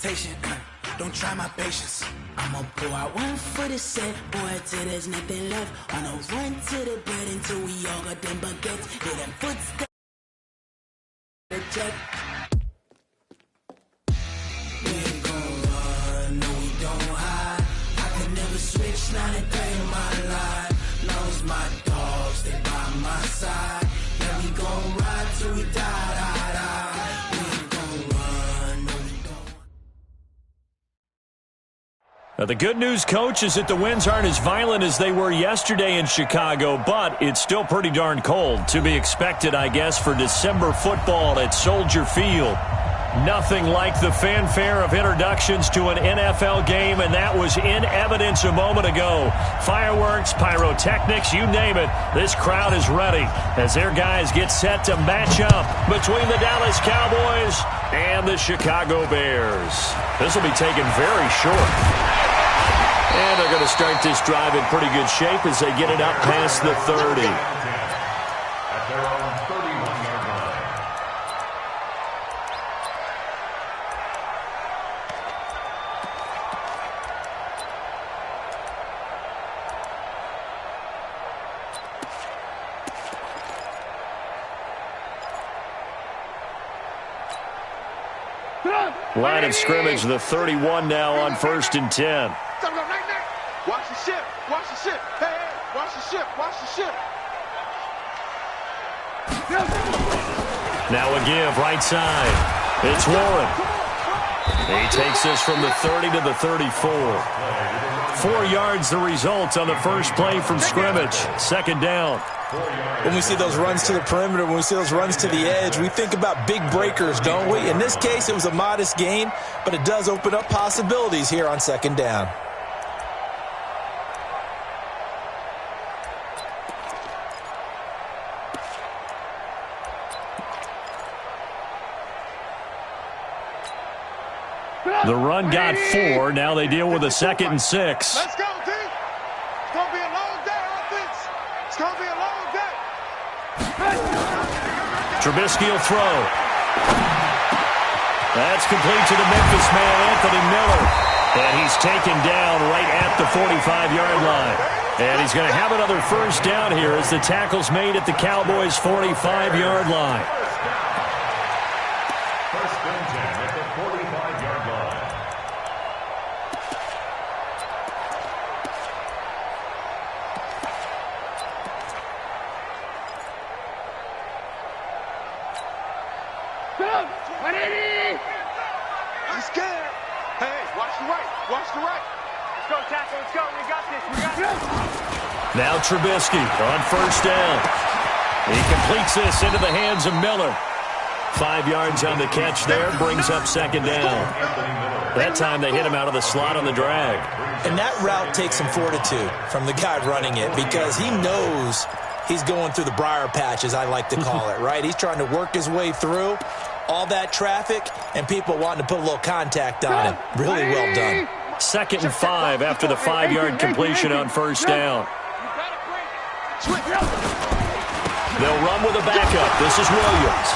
temptation. Don't try my patience. I'ma pour out one for the set, boy, till there's nothing left. On a run to the bed until we all got them baguettes. Hear them footsteps. The jet. We ain't gon' run, no, we don't hide. I could never switch, not a day in my life. Long as my dogs stay by my side. Yeah, we gon' ride till we die, die, die. We ain't gon' run, no, we don't. The good news, Coach, is that the winds aren't as violent as they were yesterday in Chicago, but it's still pretty darn cold. To be expected, I guess, for December football at Soldier Field. Nothing like the fanfare of introductions to an NFL game, and that was in evidence a moment ago. Fireworks, pyrotechnics, you name it. This crowd is ready as their guys get set to match up between the Dallas Cowboys and the Chicago Bears. This will be taken very short. And they're going to start this drive in pretty good shape as they get it up past the 30. At their own 31-yard line. Line of scrimmage, the 31 now on 1st and 10. Watch the ship. Watch the ship. Hey, hey, watch the ship. Watch the ship. Now a give, right side. It's Warren. He takes this from the 30 to the 34. 4 yards the result on the first play from scrimmage. 2nd down. When we see those runs to the perimeter, when we see those runs to the edge, we think about big breakers, don't we? In this case, it was a modest gain, but it does open up possibilities here on 2nd down. The run got 4. Now they deal with a 2nd and 6. Let's go, D. It's going to be a long day, offense. It's going to be a long day. Trubisky will throw. That's complete to the Memphis man, Anthony Miller. And he's taken down right at the 45-yard line. And he's going to have another first down here as the tackle's made at the Cowboys' 45-yard line. First and 10 at the 45-yard line. He's scared. Hey, watch the right. Watch the right. Let's go, tackle. Let's go. We got this. We got this. Now Trubisky on 1st down. He completes this into the hands of Miller. 5 yards on the catch there, brings up 2nd down. That time they hit him out of the slot on the drag. And that route takes some fortitude from the guy running it because he knows he's going through the briar patch, as I like to call it, right? He's trying to work his way through all that traffic and people wanting to put a little contact on him. Really well done. 2nd and 5 after the 5-yard completion on 1st down. They'll run with a backup. This is Williams.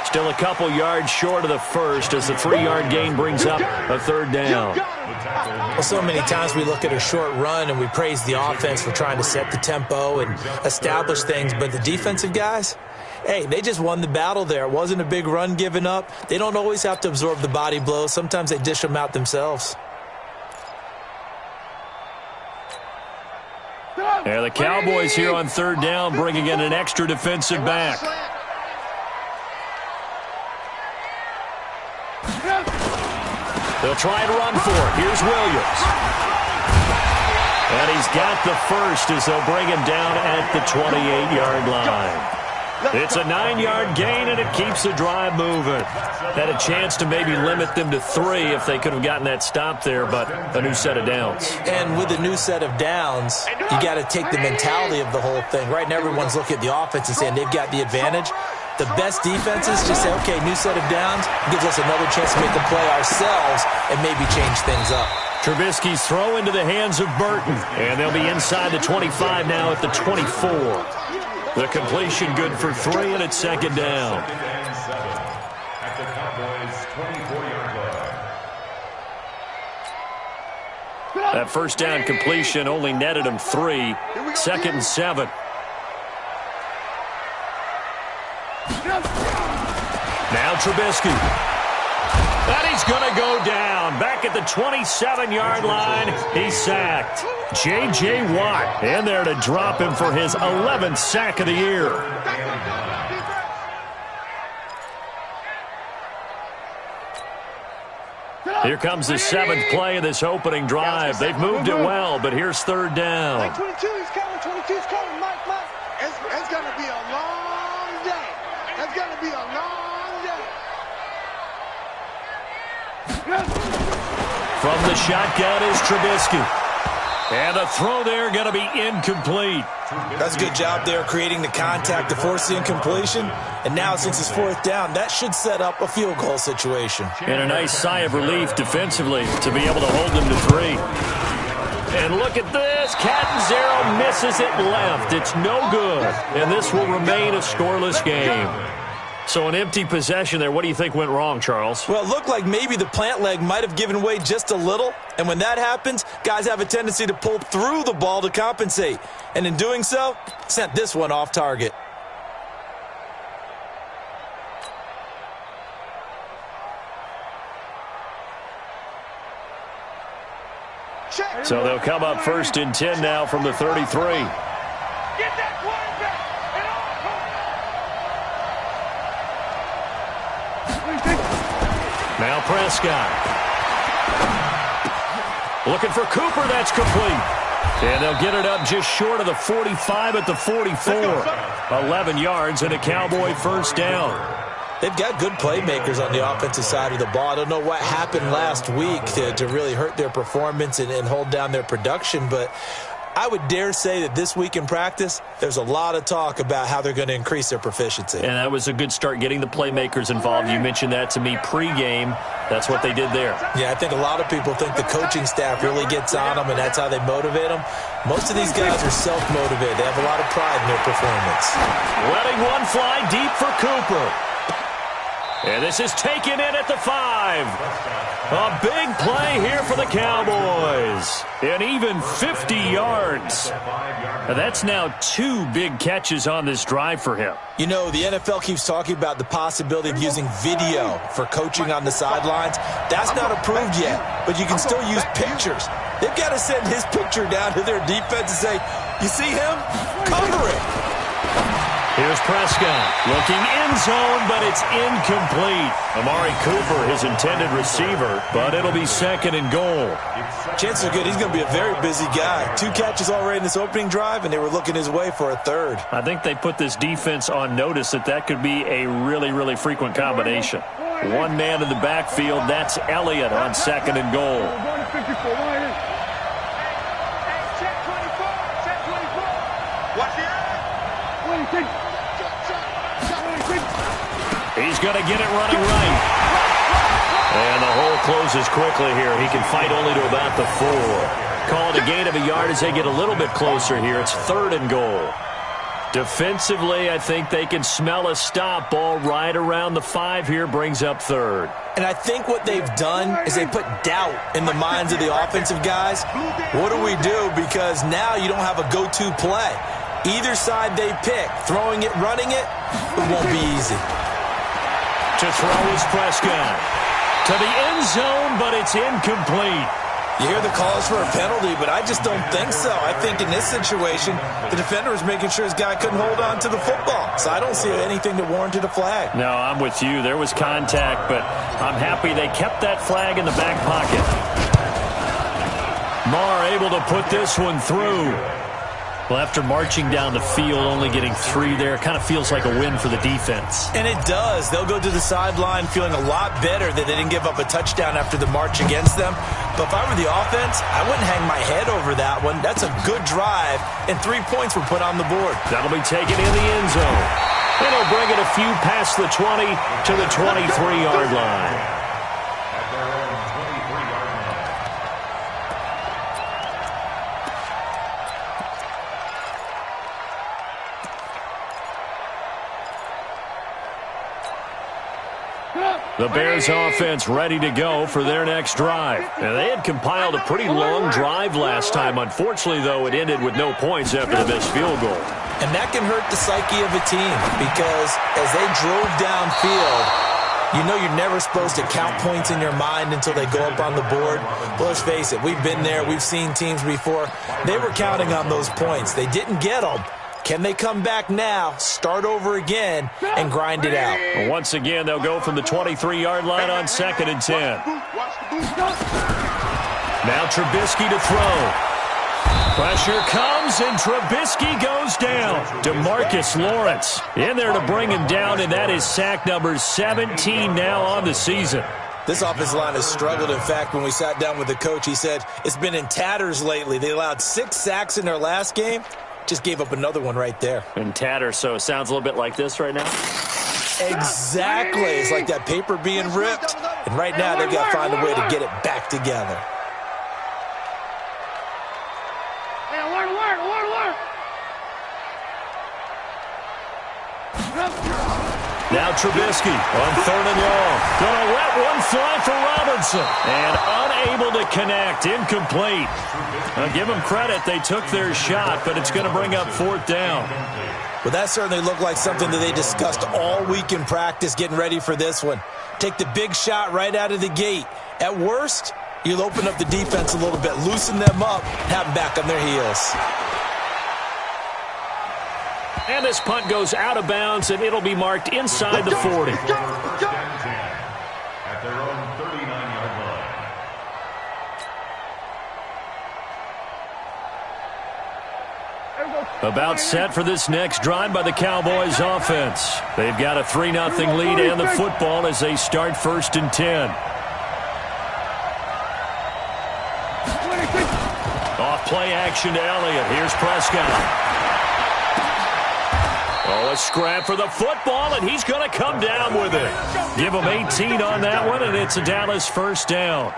Still a couple yards short of the first as the 3-yard gain brings up a 3rd down. Well, so many times we look at a short run and we praise the offense for trying to set the tempo and establish things, but the defensive guys, hey, they just won the battle there. It wasn't a big run given up. They don't always have to absorb the body blows. Sometimes they dish them out themselves. Yeah, the Cowboys here on 3rd down bringing in an extra defensive back. They'll try and run for it. Here's Williams. And he's got the first as they'll bring him down at the 28-yard line. It's a 9-yard gain, and it keeps the drive moving. Had a chance to maybe limit them to 3 if they could have gotten that stop there, but a new set of downs. And with a new set of downs, you got to take the mentality of the whole thing. Right now, everyone's looking at the offense and saying they've got the advantage. The best defenses just say, okay, new set of downs gives us another chance to make a play ourselves and maybe change things up. Trubisky's throw into the hands of Burton, and they'll be inside the 25 now at the 24. The completion good for 3, and it's 2nd down. At the Cowboys' 25. That first down completion only netted him 3. 2nd and 7. Now Trubisky. And he's going to go down. Back at the 27-yard line, he's sacked. J.J. Watt in there to drop him for his 11th sack of the year. Here comes the 7th play of this opening drive. They've moved it well, but here's 3rd down. Mike 22 is coming. 22 is coming. Mike. It's going to be a long day. It's going to be a long day. From the shotgun is Trubisky. And the throw there going to be incomplete. That's a good job there creating the contact to force the incompletion. And now since it's 4th down, that should set up a field goal situation. And a nice sigh of relief defensively to be able to hold them to 3. And look at this. Catanzaro misses it left. It's no good. And this will remain a scoreless game. So an empty possession there. What do you think went wrong, Charles? Well, it looked like maybe the plant leg might have given way just a little. And when that happens, guys have a tendency to pull through the ball to compensate. And in doing so, sent this one off target. So they'll come up 1st and 10 now from the 33. Get that quarterback. Now Prescott. Looking for Cooper. That's complete. And they'll get it up just short of the 45 at the 44. 11 yards and a Cowboy 1st down. They've got good playmakers on the offensive side of the ball. I don't know what happened last week to really hurt their performance and hold down their production, but I would dare say that this week in practice, there's a lot of talk about how they're going to increase their proficiency. And that was a good start, getting the playmakers involved. You mentioned that to me pregame. That's what they did there. Yeah, I think a lot of people think the coaching staff really gets on them, and that's how they motivate them. Most of these guys are self-motivated. They have a lot of pride in their performance. Letting one fly deep for Cooper. And this is taken in at the 5. A big play here for the Cowboys. And even 50 yards. That's now 2 big catches on this drive for him. You know, the NFL keeps talking about the possibility of using video for coaching on the sidelines. That's not approved yet, but you can still use pictures. They've got to send his picture down to their defense and say, you see him? Cover it. Here's Prescott looking end zone, but it's incomplete. Amari Cooper, his intended receiver, but it'll be 2nd and goal. Chances are good. He's going to be a very busy guy. 2 catches already in this opening drive, and they were looking his way for a 3rd. I think they put this defense on notice that could be a really, really frequent combination. One man in the backfield, that's Elliott on 2nd and goal. He's going to get it running right. And the hole closes quickly here. He can fight only to about the 4. Call it a gain of a yard as they get a little bit closer here. It's 3rd and goal. Defensively, I think they can smell a stop. Ball right around the 5 here, brings up 3rd. And I think what they've done is they put doubt in the minds of the offensive guys. What do we do? Because now you don't have a go-to play. Either side they pick, throwing it, running it, it won't be easy. To throw is Prescott. To the end zone, but it's incomplete. You hear the calls for a penalty, but I just don't think so. I think in this situation, the defender was making sure his guy couldn't hold on to the football. So I don't see anything to warrant a flag. No, I'm with you. There was contact, but I'm happy they kept that flag in the back pocket. Marr able to put this one through. Well, after marching down the field, only getting 3 there, kind of feels like a win for the defense. And it does. They'll go to the sideline feeling a lot better that they didn't give up a touchdown after the march against them. But if I were the offense, I wouldn't hang my head over that one. That's a good drive, and 3 points were put on the board. That'll be taken in the end zone. It'll bring it a few past the 20 to the 23-yard line. The The Bears offense ready to go for their next drive. Now, they had compiled a pretty long drive last time. Unfortunately, though, it ended with no points after the missed field goal. And that can hurt the psyche of a team because as they drove downfield, you know you're never supposed to count points in your mind until they go up on the board. Well, let's face it, we've been there. We've seen teams before. They were counting on those points. They didn't get them. Can they come back now, start over again, and grind it out? Well, once again, they'll go from the 23-yard line on 2nd and 10. Now Trubisky to throw. Pressure comes, and Trubisky goes down. DeMarcus Lawrence in there to bring him down, and that is sack number 17 now on the season. This offensive line has struggled. In fact, when we sat down with the coach, he said it's been in tatters lately. They allowed 6 sacks in their last game. Just gave up another one right there. In tatters, so it sounds a little bit like this right now? Exactly. It's like that paper being ripped. And right now, they've got to find a way to get it back together. Now Trubisky on 3rd and long. Gonna let one fly for Robinson. And unable to connect. Incomplete. Now give them credit. They took their shot, but it's going to bring up 4th down. Well, that certainly looked like something that they discussed all week in practice getting ready for this one. Take the big shot right out of the gate. At worst, you'll open up the defense a little bit, loosen them up, have them back on their heels. And this punt goes out of bounds, and it'll be marked inside the 40. At their own 39-yard line. About set for this next drive by the Cowboys offense. They've got a 3-0 lead and the football as they start 1st and 10. Off play action to Elliott. Here's Prescott. Oh, a scrap for the football, and he's going to come down with it. Give him 18 on that one, and it's a Dallas 1st down.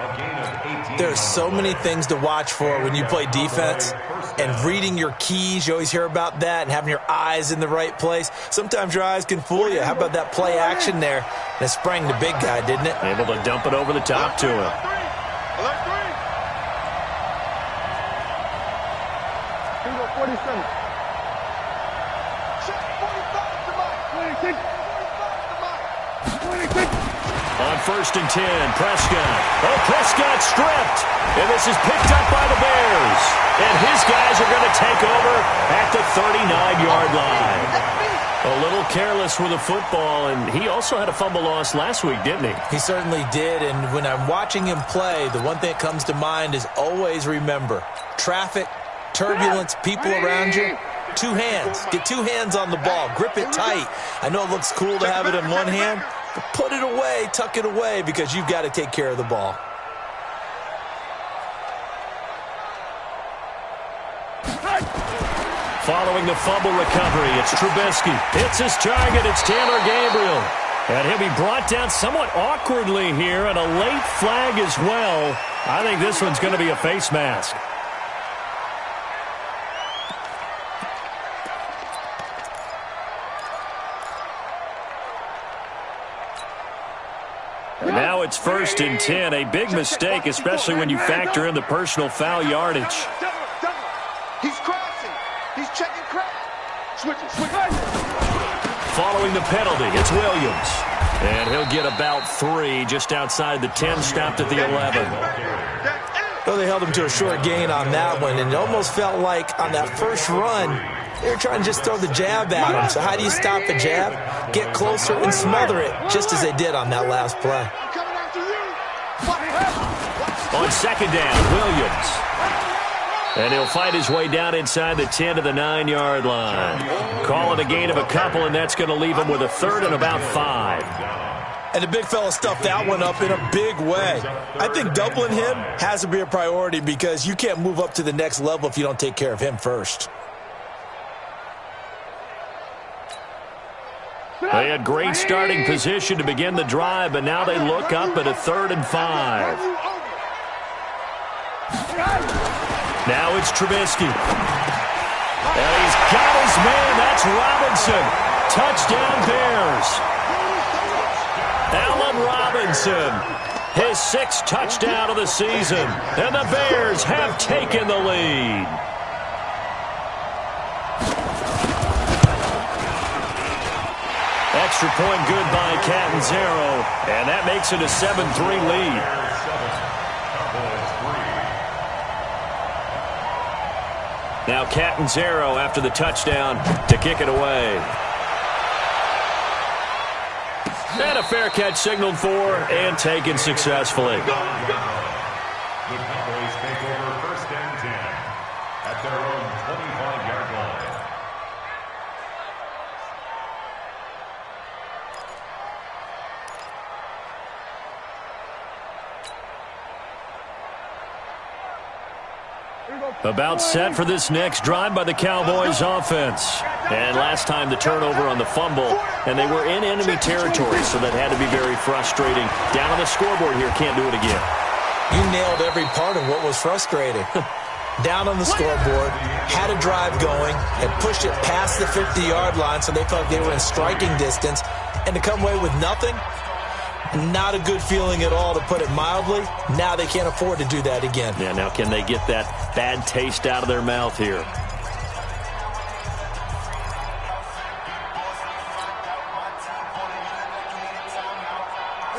There's so many things to watch for when you play defense. And reading your keys, you always hear about that, and having your eyes in the right place. Sometimes your eyes can fool you. How about that play action there? And it sprang the big guy, didn't it? Able to dump it over the top to him. On 1st and 10, Prescott. Oh, Prescott stripped. And this is picked up by the Bears. And his guys are going to take over at the 39-yard line. A little careless with the football, and he also had a fumble loss last week, didn't he? He certainly did, and when I'm watching him play, the one thing that comes to mind is always remember, traffic, turbulence, people around you, 2 hands. Get 2 hands on the ball. Grip it tight. I know it looks cool to have it in one hand, but put it away, tuck it away, because you've got to take care of the ball. Following the fumble recovery, it's Trubisky. Hits his target. It's Taylor Gabriel. And he'll be brought down somewhat awkwardly here, and a late flag as well. I think this one's going to be a face mask. And now it's 1st and 10. A big mistake, especially when you factor in the personal foul yardage. He's crossing. He's checking crack. Switch. Following the penalty, it's Williams. And he'll get about 3 just outside the 10, stopped at the 11. Well, they held him to a short gain on that one, and it almost felt like on that first run, they were trying to just throw the jab at him. So how do you stop the jab? Get closer and smother it, just as they did on that last play. On 2nd down, Williams. And he'll fight his way down inside the 10 to the 9-yard line. Call it a gain of a couple, and that's going to leave him with a 3rd and about 5. And the big fella stuffed that one up in a big way. I think doubling him has to be a priority because you can't move up to the next level if you don't take care of him first. They had great starting position to begin the drive, but now they look up at a 3rd and 5. Now it's Trubisky. And he's got his man. That's Robinson. Touchdown, Bears. Allen Robinson, his 6th touchdown of the season, and the Bears have taken the lead. Extra point good by Catanzaro, and that makes it a 7-3 lead. Now Catanzaro after the touchdown to kick it away. And a fair catch signaled for and taken successfully. The Cowboys take over 1st and 10 at their own 25-yard line. About set for this next drive by the Cowboys offense. And last time the turnover on the fumble, and they were in enemy territory, so that had to be very frustrating. Down on the scoreboard here, can't do it again. You nailed every part of what was frustrating. Down on the scoreboard, had a drive going, had pushed it past the 50-yard line so they felt they were in striking distance, and to come away with nothing, not a good feeling at all, to put it mildly. Now they can't afford to do that again. Yeah, now can they get that bad taste out of their mouth here?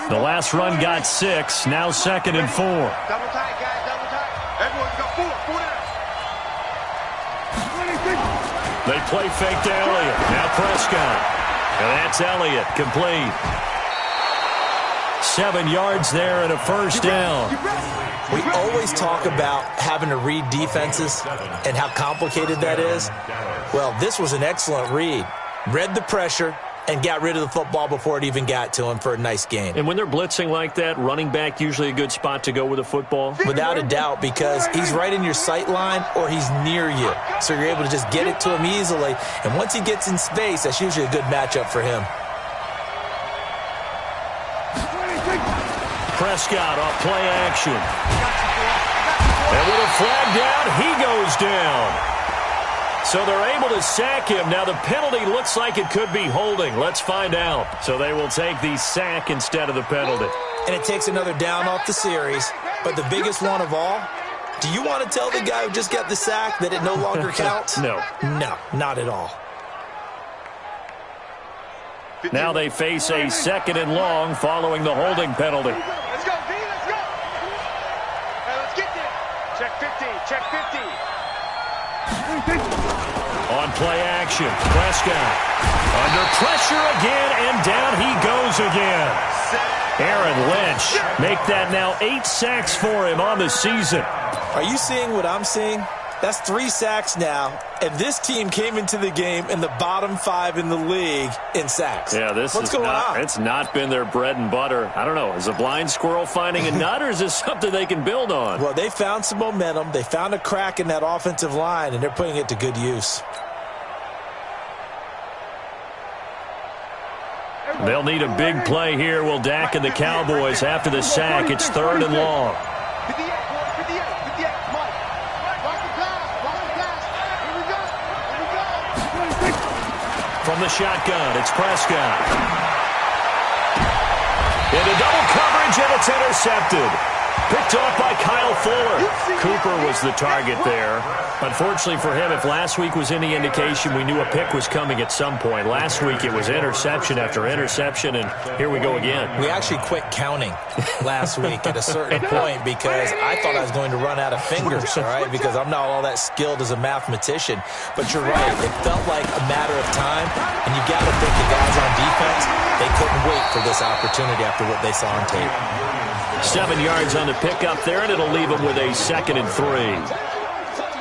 The last run got 6, now 2nd and 4. Double tight, guys, double tight. Everyone's got 4 down. They play fake to Elliott. Now Prescott. And that's Elliott, complete. 7 yards there and a first down. We always talk about having to read defenses and how complicated that is. Well, this was an excellent read. Read the pressure and got rid of the football before it even got to him for a nice gain. And when they're blitzing like that, running back usually a good spot to go with a football? Without a doubt, because he's right in your sight line or he's near you. So you're able to just get it to him easily. And once he gets in space, that's usually a good matchup for him. Prescott off play action. And with a flag down, he goes down. So they're able to sack him. Now the penalty looks like it could be holding. Let's find out. So they will take the sack instead of the penalty. And it takes another down off the series. But the biggest one of all, do you want to tell the guy who just got the sack that it no longer counts? No. No, not at all. Now they face a 2nd and long following the holding penalty. Let's go, B, let's go. Hey, let's get there. Check 50, check 50. On play action, Prescott under pressure again, and down he goes again. Aaron Lynch make that now 8 sacks for him on the season. Are you seeing what I'm seeing? That's 3 sacks now, and this team came into the game in the bottom 5 in the league in sacks. Yeah, What's going on? It's not been their bread and butter. I don't know. Is a blind squirrel finding a nut, or is this something they can build on? Well, they found some momentum. They found a crack in that offensive line, and they're putting it to good use. They'll need a big play here. Will Dak and the Cowboys after the sack. It's 3rd and long. 58, 58, 58, Mike. Mark the pass, mark the pass. Here we go, here we go. From the shotgun, it's Prescott. Into double coverage, and it's intercepted. Picked off by Kyle Fuller. Cooper was the target there. Unfortunately for him, if last week was any indication, we knew a pick was coming at some point. Last week it was interception after interception, and here we go again. We actually quit counting last week at a certain point because I thought I was going to run out of fingers, all right, because I'm not all that skilled as a mathematician. But you're right. It felt like a matter of time, and you got to think the guys on defense, they couldn't wait for this opportunity after what they saw on tape. 7 yards on the pickup there, and it'll leave them with a 2nd and 3.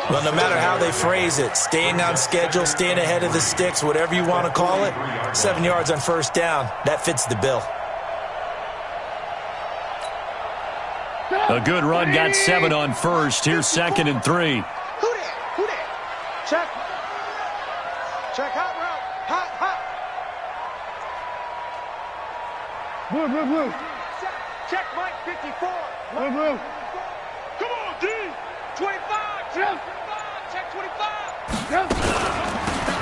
Well, no matter how they phrase it, staying on schedule, staying ahead of the sticks, whatever you want to call it, 7 yards on first down, that fits the bill. A good run got 7 on first. Here's 2nd and 3. Who that? Who that? Check. Check hot route. Hot, hot. Blue, blue, blue. Check Mike 54. Blue, blue. Come on, D. 25. Check 25. Check 25.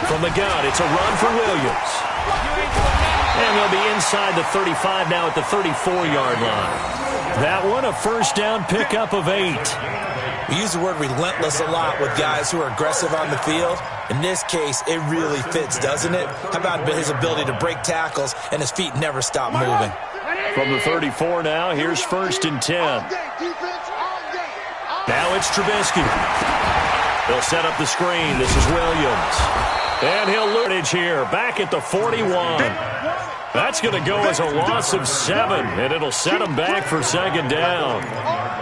From the gun, it's a run for Williams. And they'll be inside the 35 now at the 34-yard line. That one, a first down pickup of 8. We use the word relentless a lot with guys who are aggressive on the field. In this case, it really fits, doesn't it? How about his ability to break tackles and his feet never stop moving? From the 34 now, here's 1st and 10. Now it's Trubisky. They'll set up the screen. This is Williams. And he'll lose it here, back at the 41. That's going to go as a loss of 7, and it'll set them back for 2nd down.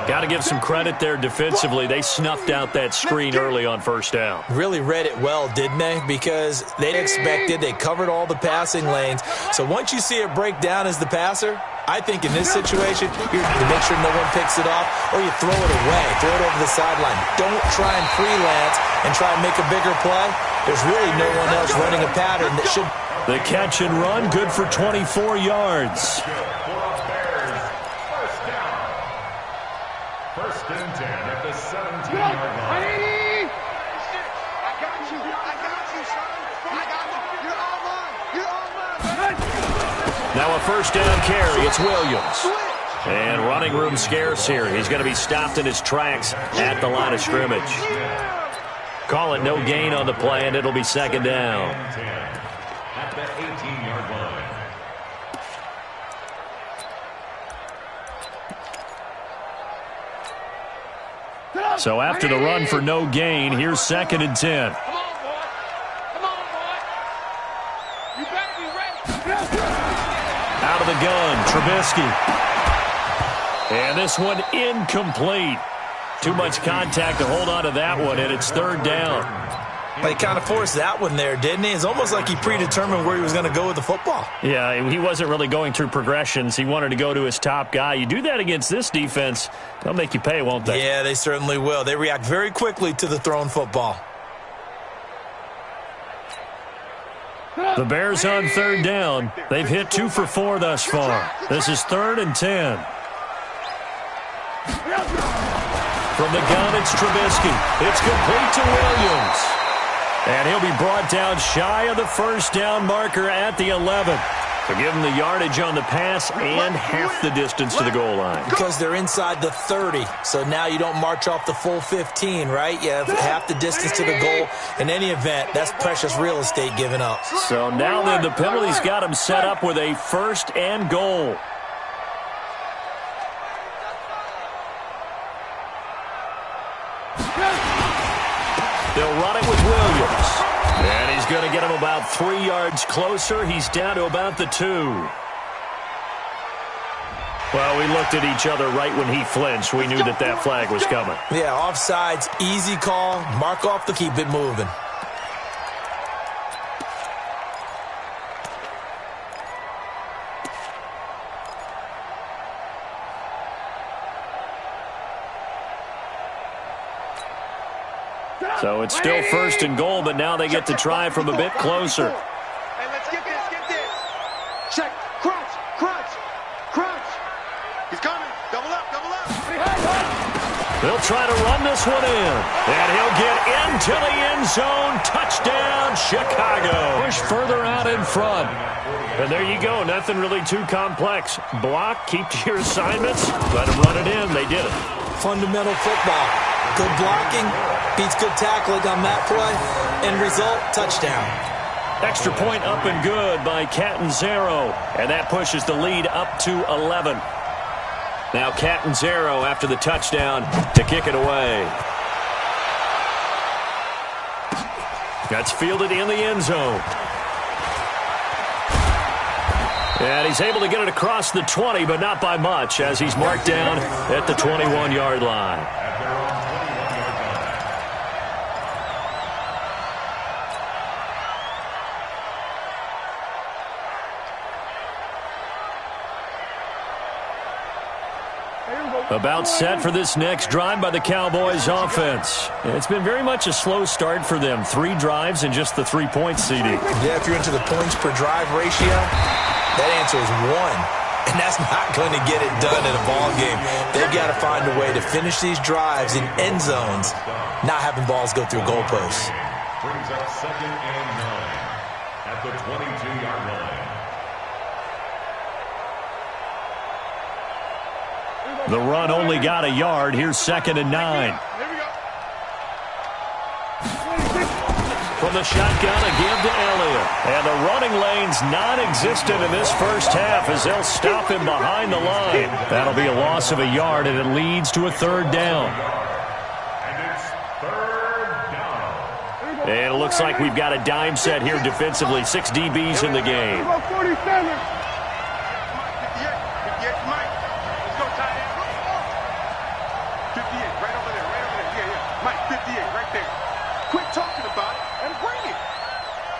Got to give some credit there defensively. They snuffed out that screen early on 1st down. Really read it well, didn't they? Because they expected, they covered all the passing lanes. So once you see it break down as the passer, I think in this situation, you make sure no one picks it off, or you throw it away, throw it over the sideline. Don't try and freelance and try and make a bigger play. There's really no one else running a pattern that should. The catch and run, good for 24 yards. First and 10 at the 17-yard line. I got you, son. I got you. You're all mine. Now a first down carry. It's Williams. And running room scarce here. He's going to be stopped in his tracks at the line of scrimmage. Call it no gain on the play, and it'll be 2nd down. At the 18-yard line. So after the run for no gain, here's 2nd and 10. Come on, boy. Come on, boy. You better be ready. Out of the gun, Trubisky. And this one incomplete. Too much contact to hold on to that one, and it's 3rd down. Well, he kind of forced that one there, didn't he? It's almost like he predetermined where he was going to go with the football. Yeah, he wasn't really going through progressions. He wanted to go to his top guy. You do that against this defense, they'll make you pay, won't they? Yeah, they certainly will. They react very quickly to the thrown football. The Bears on 3rd down. They've hit 2 for 4 thus far. This is 3rd and 10. From the gun, it's Trubisky. It's complete to Williams. And he'll be brought down shy of the first down marker at the 11. So give him the yardage on the pass and half the distance to the goal line. Because they're inside the 30, so now you don't march off the full 15, right? You have half the distance to the goal. In any event, that's precious real estate given up. So now then the penalty's got him set up with a 1st and goal. They'll run it with Williams. And he's going to get him about 3 yards closer. He's down to about the 2. Well, we looked at each other right when he flinched. We knew that that flag was coming. Yeah, offsides, easy call. Mark off the keep it moving. So it's still 1st and goal, but now they get to try from a bit closer. Hey, let's get this. Check. Crunch. He's coming. Double up. They'll try to run this one in. And he'll get into the end zone. Touchdown, Chicago. Push further out in front. And there you go. Nothing really too complex. Block, keep to your assignments. Let them run it in. They did it. Fundamental football. Good blocking beats good tackling on that play. End result, touchdown. Extra point up and good by Catanzaro. And that pushes the lead up to 11. Now Catanzaro after the touchdown to kick it away. That's fielded in the end zone. And he's able to get it across the 20, but not by much, as he's marked down at the 21-yard line. About set for this next drive by the Cowboys offense. It's been very much a slow start for them. 3 drives and just the 3 points, CD. Yeah, if you're into the points per drive ratio, that answer is 1. And that's not going to get it done in a ball game. They've got to find a way to finish these drives in end zones, not having balls go through goalposts. Brings up 2nd and 9 at the 22-yard line. The run only got a yard. Here's 2nd and 9. From the shotgun, a give to Elliott. And the running lane's non-existent in this first half as they'll stop him behind the line. That'll be a loss of a yard, and it leads to a 3rd down. And it's 3rd down. And it looks like we've got a dime set here defensively. 6 DBs in the game.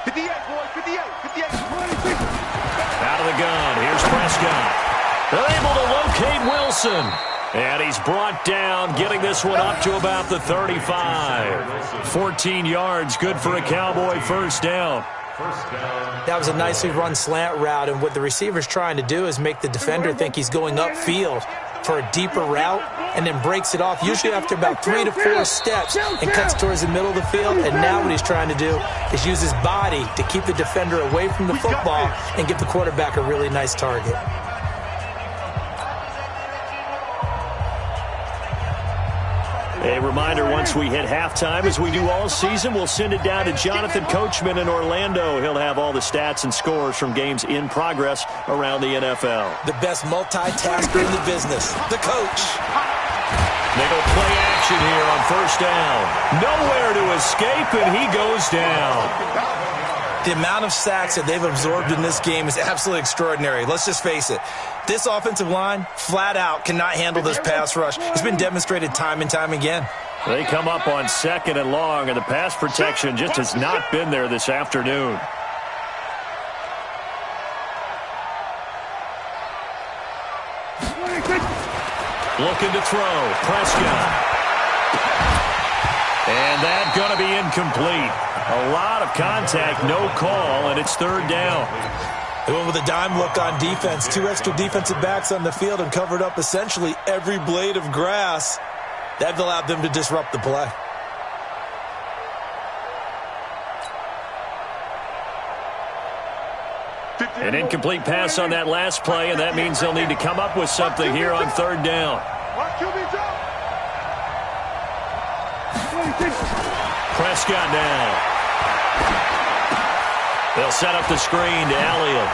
58, boys, 58, 58. Out of the gun, here's Prescott. They're able to locate Wilson. And he's brought down, getting this one up to about the 35. 14 yards, good for a Cowboy first down. That was a nicely run slant route, and what the receiver's trying to do is make the defender think he's going upfield for a deeper route and then breaks it off, usually after about 3 to 4 steps, and cuts towards the middle of the field. And now what he's trying to do is use his body to keep the defender away from the football and give the quarterback a really nice target. A reminder, once we hit halftime, as we do all season, we'll send it down to Jonathan Coachman in Orlando. He'll have all the stats and scores from games in progress around the NFL. The best multitasker in the business, the coach. They go play action here on first down. Nowhere to escape, and he goes down. The amount of sacks that they've absorbed in this game is absolutely extraordinary. Let's just face it. This offensive line, flat out, cannot handle this pass rush. It's been demonstrated time and time again. They come up on 2nd and long, and the pass protection just has not been there this afternoon. Looking to throw. Prescott. And that's going to be incomplete. A lot of contact, no call, and it's 3rd down. They went with a dime look on defense. 2 extra defensive backs on the field and covered up essentially every blade of grass. That allowed them to disrupt the play. An incomplete pass on that last play, and that means they'll need to come up with something here on 3rd down. Prescott now. They'll set up the screen to Elliott.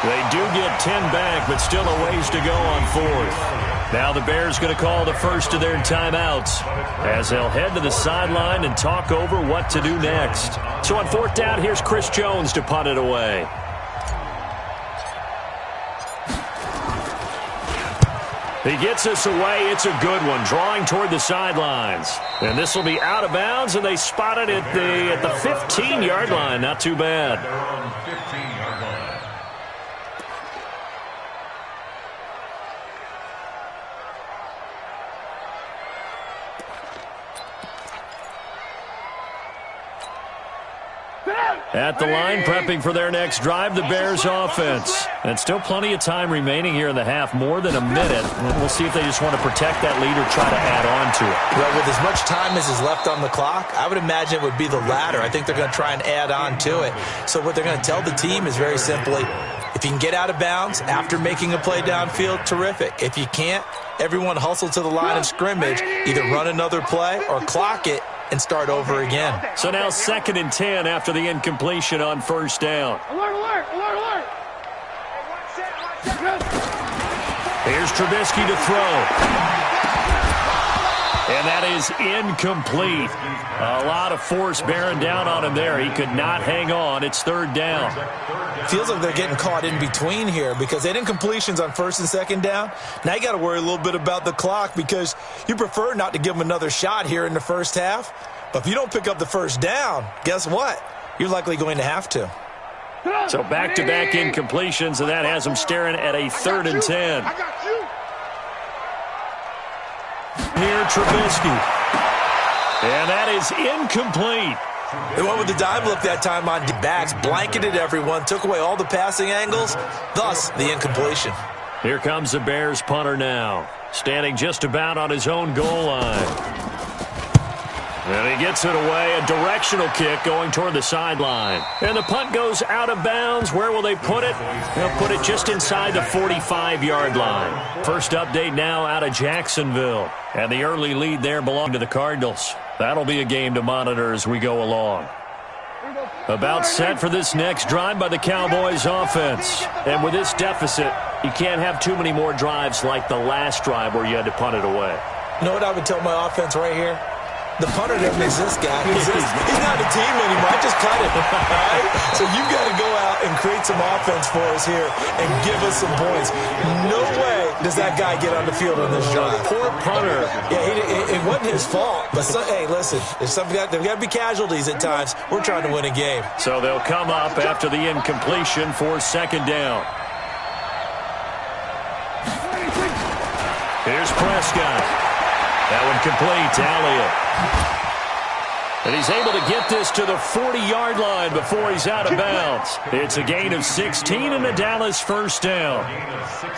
They do get 10 back, but still a ways to go on 4th. Now the Bears going to call the first of their timeouts as they'll head to the sideline and talk over what to do next. So on 4th down, here's Chris Jones to punt it away. He gets us away. It's a good one, drawing toward the sidelines. And this will be out of bounds, and they spot it at the 15-yard line. Not too bad. They're on 15-yard line. At the line, prepping for their next drive, the Bears offense. And still plenty of time remaining here in the half, more than a minute. And we'll see if they just want to protect that lead or try to add on to it. Well, with as much time as is left on the clock, I would imagine it would be the latter. I think they're going to try and add on to it. So what they're going to tell the team is very simply, if you can get out of bounds after making a play downfield, terrific. If you can't, everyone hustle to the line of scrimmage, either run another play or clock it and start over again. So now 2nd and 10 after the incompletion on 1st down. Alert, alert, alert, alert. Here's Trubisky to throw. And that is incomplete. A lot of force bearing down on him there. He could not hang on. It's 3rd down. Feels like they're getting caught in between here because they had incompletions on 1st and 2nd down. Now you got to worry a little bit about the clock because you prefer not to give them another shot here in the first half. But if you don't pick up the 1st down, guess what? You're likely going to have to. So back-to-back incompletions, and that has them staring at a 3rd and 10. I got you. Here, Trubisky. And that is incomplete. They went with the dime look that time on backs, blanketed everyone, took away all the passing angles, thus the incompletion. Here comes the Bears punter now, standing just about on his own goal line. And he gets it away, a directional kick going toward the sideline. And the punt goes out of bounds. Where will they put it? They'll put it just inside the 45-yard line. First update now out of Jacksonville. And the early lead there belonged to the Cardinals. That'll be a game to monitor as we go along. About set for this next drive by the Cowboys offense. And with this deficit, you can't have too many more drives like the last drive where you had to punt it away. You know what I would tell my offense right here? The punter doesn't exist, guy. He's not a team anymore. I just cut it. All right? So you've got to go out and create some offense for us here and give us some points. No way does that guy get on the field on this drive. Poor punter. Yeah, it wasn't his fault. But, hey, listen, there's got to be casualties at times. We're trying to win a game. So they'll come up after the incompletion for second down. Here's Prescott. That one complete to Elliott. And he's able to get this to the 40-yard line before he's out of bounds. It's a gain of 16 and a Dallas first down.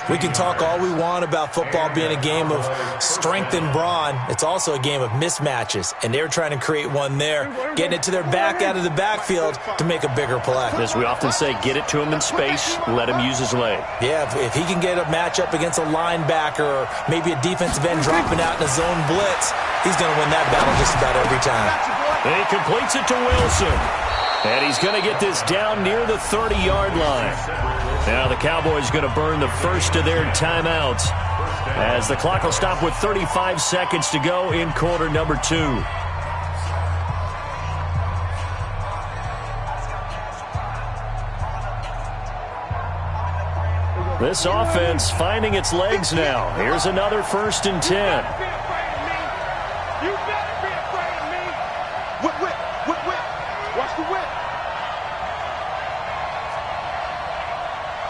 We can talk all we want about football being a game of strength and brawn. It's also a game of mismatches, and they're trying to create one there, getting it to their back out of the backfield to make a bigger play. As we often say, get it to him in space, let him use his leg. Yeah, if he can get a matchup against a linebacker or maybe a defensive end dropping out in a zone blitz, he's going to win that battle just about every time. And he completes it to Wilson. And he's going to get this down near the 30-yard line. Now the Cowboys going to burn the first of their timeouts as the clock will stop with 35 seconds to go in quarter number 2. This offense finding its legs now. Here's another 1st and 10. Watch the whip.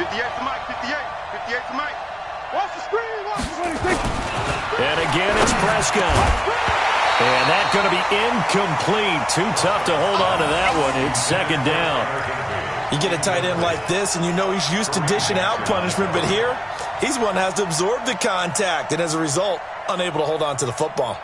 58 to Mike, 58. 58 to Mike. Watch the screen. Watch the screen. And again, it's Prescott. And that's going to be incomplete. Too tough to hold on to that one. It's second down. You get a tight end like this, and you know he's used to dishing out punishment, but here, he's one that has to absorb the contact, and as a result, unable to hold on to the football.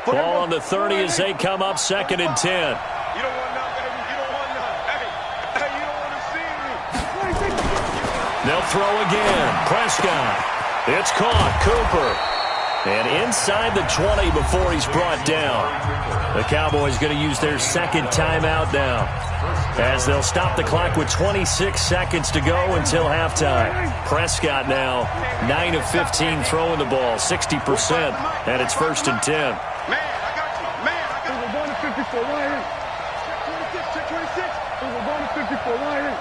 Ball on the 30 as they come up 2nd and 10. You don't want none, baby. You don't want none. Hey, you don't want to see me. They'll throw again. Prescott. It's caught. Cooper. And inside the 20 before he's brought down. The Cowboys going to use their second timeout now, as they'll stop the clock with 26 seconds to go until halftime. Prescott now 9 of 15 throwing the ball, 60%, and it's 1st and 10. Man, I got you. Man, I got you. 1 to 54, right here. Check 26, check 26. It was 1 to 54, right here.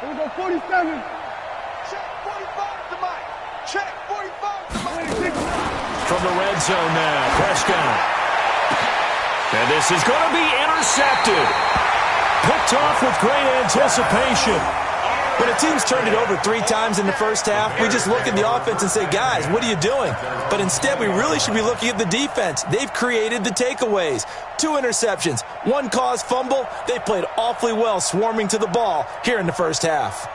Here we go, 47. Check 45 to Mike. Check 45 to Mike. From the red zone now, Prescott. And this is going to be intercepted. Picked off with great anticipation. When a team's turned it over 3 times in the first half, we just look at the offense and say, guys, what are you doing? But instead, we really should be looking at the defense. They've created the takeaways. 2 interceptions, 1 caused fumble. They played awfully well swarming to the ball here in the first half.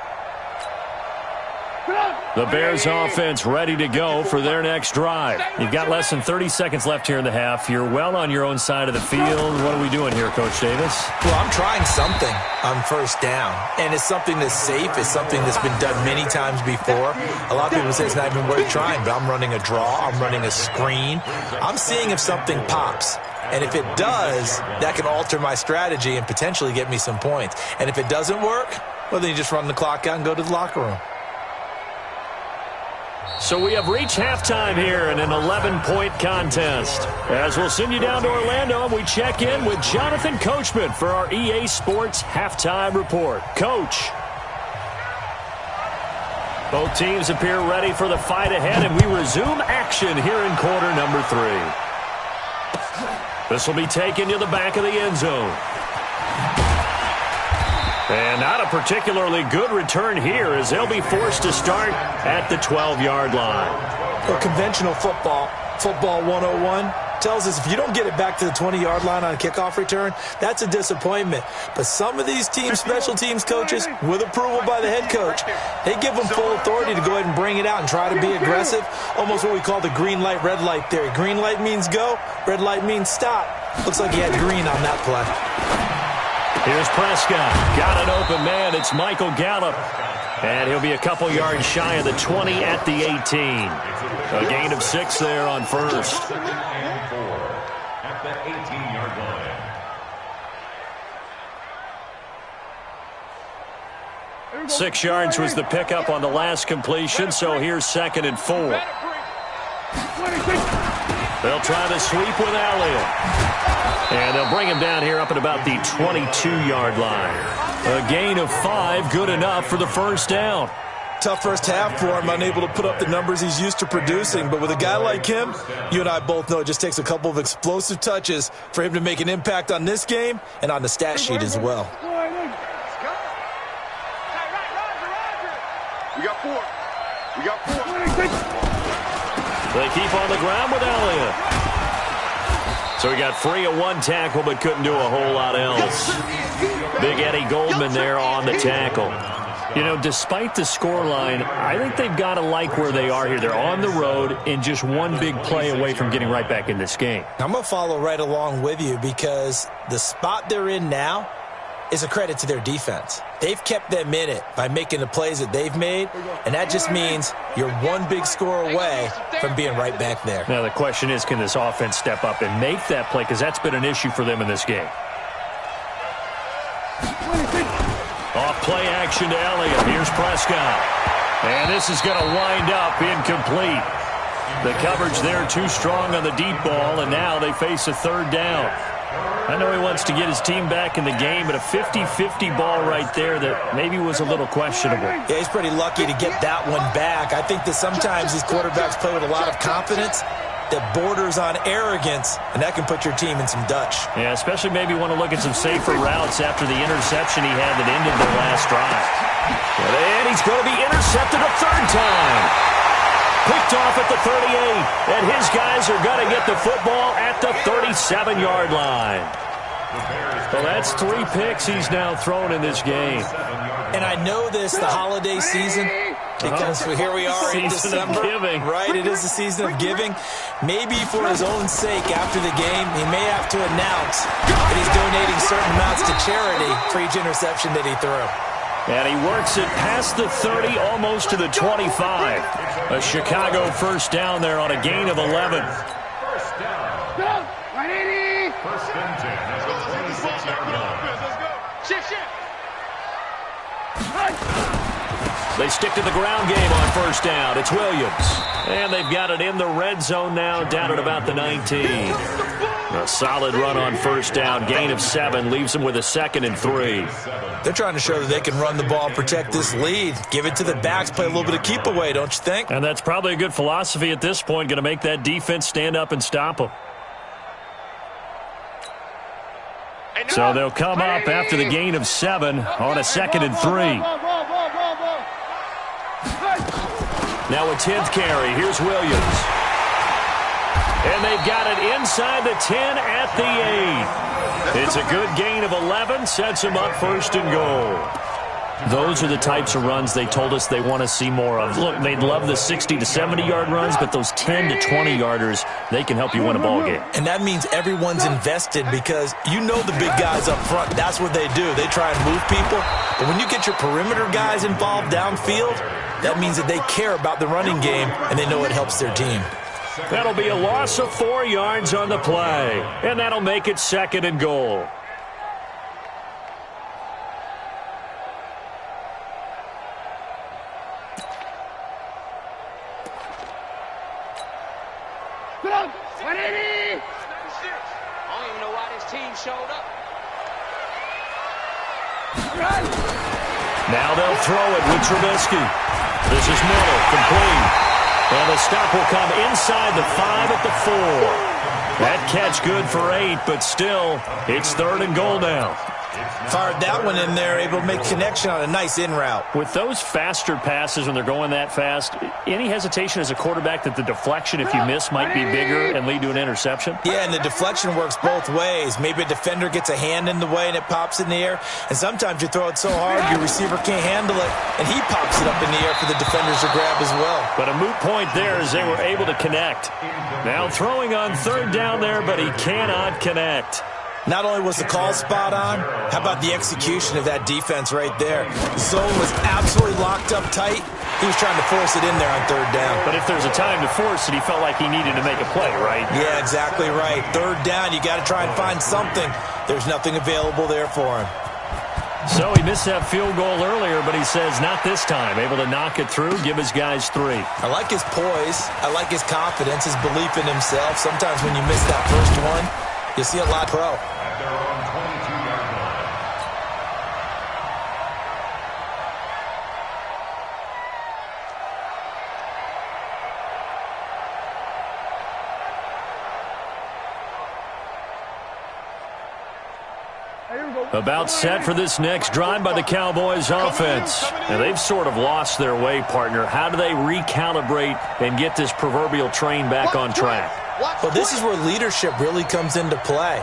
The Bears offense ready to go for their next drive. You've got less than 30 seconds left here in the half. You're well on your own side of the field. What are we doing here, Coach Davis? Well, I'm trying something on first down, and it's something that's safe. It's something that's been done many times before. A lot of people say it's not even worth trying, but I'm running a draw. I'm running a screen. I'm seeing if something pops. And if it does, that can alter my strategy and potentially get me some points. And if it doesn't work, well, then you just run the clock out and go to the locker room. So we have reached halftime here in an 11-point contest. As we'll send you down to Orlando, and we check in with Jonathan Coachman for our EA Sports Halftime Report. Coach. Both teams appear ready for the fight ahead, and we resume action here in quarter number 3. This will be taken to the back of the end zone. And not a particularly good return here, as they'll be forced to start at the 12-yard line. For conventional football 101, tells us if you don't get it back to the 20-yard line on a kickoff return, that's a disappointment. But some of these special teams coaches, with approval by the head coach, they give them full authority to go ahead and bring it out and try to be aggressive, almost what we call the green light, red light theory. Green light means go, red light means stop. Looks like he had green on that play. Here's Prescott. Got an open man. It's Michael Gallup. And he'll be a couple yards shy of the 20 at the 18. A gain of 6 there on first. At the 18-yard line. 6 yards was the pickup on the last completion, so here's 2nd and 4. They'll try the sweep with Elliott. And they'll bring him down here up at about the 22-yard line. A gain of 5, good enough for the first down. Tough first half for him, unable to put up the numbers he's used to producing. But with a guy like him, you and I both know it just takes a couple of explosive touches for him to make an impact on this game and on the stat sheet as well. We got 4. We got 4. They keep on the ground with Elliott. So he got free of 1 tackle but couldn't do a whole lot else. Big Eddie Goldman there on the tackle. You know, despite the scoreline, I think they've got to like where they are here. They're on the road and just one big play away from getting right back in this game. I'm going to follow right along with you because the spot they're in now is a credit to their defense. They've kept them in it by making the plays that they've made, and that just means you're one big score away from being right back there. Now the question is, can this offense step up and make that play? Because that's been an issue for them in this game. Off play action to Elliott. Here's Prescott. And this is going to wind up incomplete. The coverage there too strong on the deep ball, and now they face a 3rd down. I know he wants to get his team back in the game, but a 50-50 ball right there that maybe was a little questionable. Yeah, he's pretty lucky to get that one back. I think that sometimes these quarterbacks play with a lot of confidence that borders on arrogance, and that can put your team in some Dutch. Yeah, especially maybe want to look at some safer routes after the interception he had that ended the last drive. And he's going to be intercepted a 3rd time. Picked off at the 38, and his guys are going to get the football at the 37-yard line. Well, that's 3 picks he's now thrown in this game. And I know this, the holiday season, because here we are in December. Giving. Right, it is the season of giving. Maybe for his own sake after the game, he may have to announce that he's donating certain amounts to charity for each interception that he threw. And he works it past the 30, almost to the 25. A Chicago first down there on a gain of 11. First down. 180. First and 10 at the 26-yard line. Let's go. Shift. They stick to the ground game on first down. It's Williams. And they've got it in the red zone now, down at about the 19. A solid run on first down. Gain of 7 leaves them with a 2nd and 3. They're trying to show that they can run the ball, protect this lead, give it to the backs, play a little bit of keep away, don't you think? And that's probably a good philosophy at this point, going to make that defense stand up and stop them. So they'll come up after the gain of 7 on a 2nd and 3. Now a 10th carry. Here's Williams. And they've got it inside the 10 at the 8. It's a good gain of 11. Sets them up 1st and goal. Those are the types of runs they told us they want to see more of. Look, they'd love the 60 to 70-yard runs, but those 10 to 20-yarders, they can help you win a ball game. And that means everyone's invested because you know the big guys up front, that's what they do. They try and move people. But when you get your perimeter guys involved downfield, that means that they care about the running game and they know it helps their team. That'll be a loss of 4 yards on the play, and that'll make it 2nd and goal. Now they'll throw it with Trubisky. This is Miller, complete. And the stop will come inside the 5 at the 4. That catch good for 8, but still, it's 3rd and goal now. Fired that one in there, able to make connection on a nice in route. With those faster passes when they're going that fast, any hesitation as a quarterback that the deflection, if you miss, might be bigger and lead to an interception? Yeah, and the deflection works both ways. Maybe a defender gets a hand in the way and it pops in the air, and sometimes you throw it so hard your receiver can't handle it, and he pops it up in the air for the defenders to grab as well. But a moot point there as they were able to connect. Now throwing on third down there, but he cannot connect. Not only was the call spot on, how about the execution of that defense right there? The zone was absolutely locked up tight. He was trying to force it in there on third down. But if there's a time to force it, he felt like he needed to make a play, right? Yeah, exactly right. Third down, you got to try and find something. There's nothing available there for him. So he missed that field goal earlier, but he says not this time. Able to knock it through, give his guys 3. I like his poise. I like his confidence, his belief in himself. Sometimes when you miss that first one, you see a lot pro. At their own 22-yard line. About set for this next drive by the Cowboys offense. And they've sort of lost their way, partner. How do they recalibrate and get this proverbial train back on track? Well, this is where leadership really comes into play.